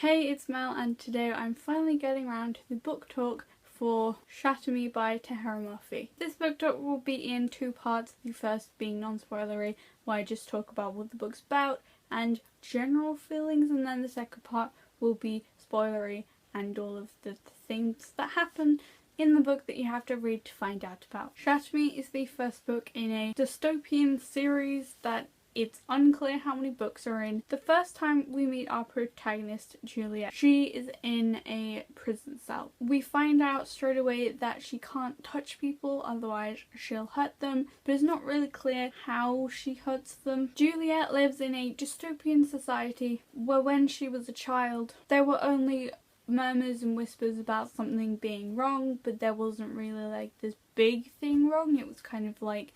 Hey, it's Mel, and today I'm finally getting around to the book talk for Shatter by Tahara Murphy. This book talk will be in two parts, the first being non-spoilery, where I just talk about what the book's about and general feelings, and then the second part will be spoilery and all of the things that happen in the book that you have to read to find out about. Shatter is the first book in a dystopian series that it's unclear how many books are in. The first time we meet our protagonist, Juliet, she is in a prison cell. We find out straight away that she can't touch people, otherwise she'll hurt them, but it's not really clear how she hurts them. Juliet lives in a dystopian society where when she was a child, there were only murmurs and whispers about something being wrong, but there wasn't really like this big thing wrong. It was kind of like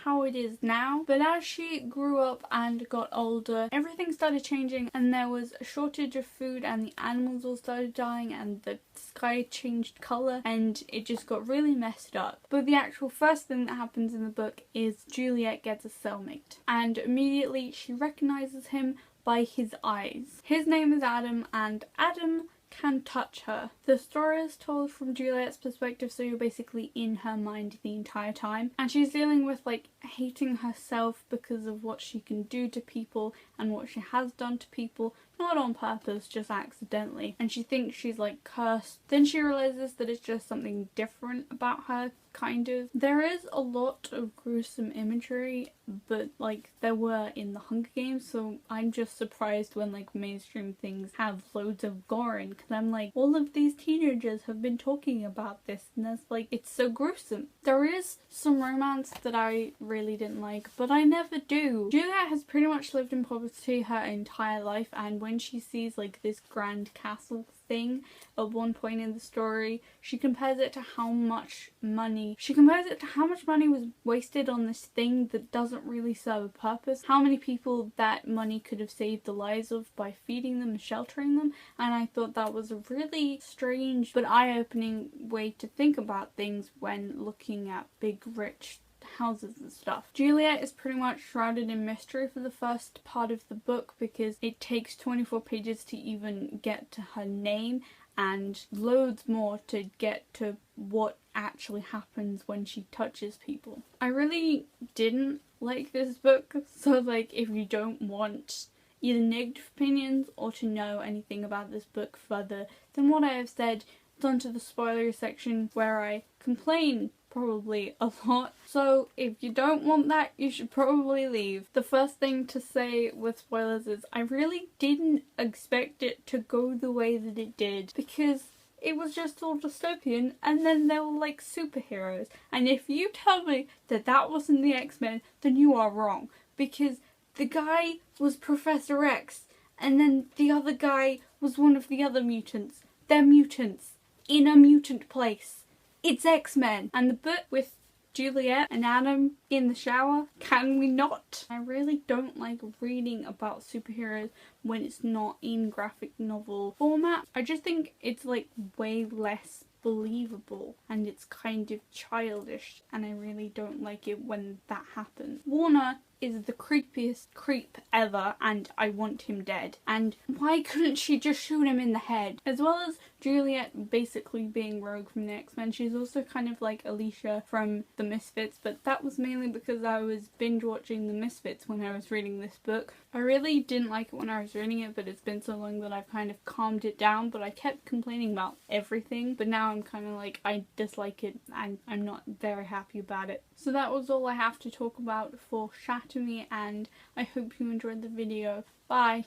how it is now. But as she grew up and got older, everything started changing, and there was a shortage of food, and the animals all started dying, and the sky changed colour, and it just got really messed up. But the actual first thing that happens in the book is Juliet gets a cellmate, and immediately she recognises him by his eyes. His name is Adam, and Adam can touch her. The story is told from Juliet's perspective, so you're basically in her mind the entire time, and she's dealing with like hating herself because of what she can do to people and what she has done to people, not on purpose, just accidentally, and she thinks she's like cursed. Then she realizes that it's just something different about her, kind of. There is a lot of gruesome imagery, but like there were in the Hunger Games, so I'm just surprised when like mainstream things have loads of gore in, because I'm like, all of these teenagers have been talking about this, and there's like, it's so gruesome. There is some romance that I really didn't like, but I never do. Juliet has pretty much lived in poverty her entire life, and when she sees like this grand castle thing at one point in the story, she compares it to how much money was wasted on this thing that doesn't really serve a purpose, how many people that money could have saved the lives of by feeding them and sheltering them. And I thought that was a really strange but eye-opening way to think about things when looking at big rich houses and stuff. Juliet is pretty much shrouded in mystery for the first part of the book because it takes 24 pages to even get to her name, and loads more to get to what actually happens when she touches people. I really didn't like this book, so like if you don't want either negative opinions or to know anything about this book further than what I have said, it's onto the spoiler section where I complain probably a lot. So if you don't want that, you should probably leave. The first thing to say with spoilers is I really didn't expect it to go the way that it did, because it was just all dystopian, and then there were like superheroes, and if you tell me that that wasn't the X-Men, then you are wrong, because the guy was Professor X, and then the other guy was one of the other mutants. They're mutants in a mutant place. It's X-Men. And the bit with Juliet and Adam in the shower, can we not? I really don't like reading about superheroes when it's not in graphic novel format. I just think it's like way less believable, and it's kind of childish, and I really don't like it when that happens. Warner is the creepiest creep ever, and I want him dead. And why couldn't she just shoot him in the head? As well as Juliet basically being Rogue from the X-Men, she's also kind of like Alicia from the Misfits, but that was mainly because I was binge watching the Misfits when I was reading this book. I really didn't like it when I was reading it, but it's been so long that I've kind of calmed it down, but I kept complaining about everything, but now I'm kind of like, I dislike it and I'm not very happy about it. So that was all I have to talk about for Shatter, and I hope you enjoyed the video. Bye!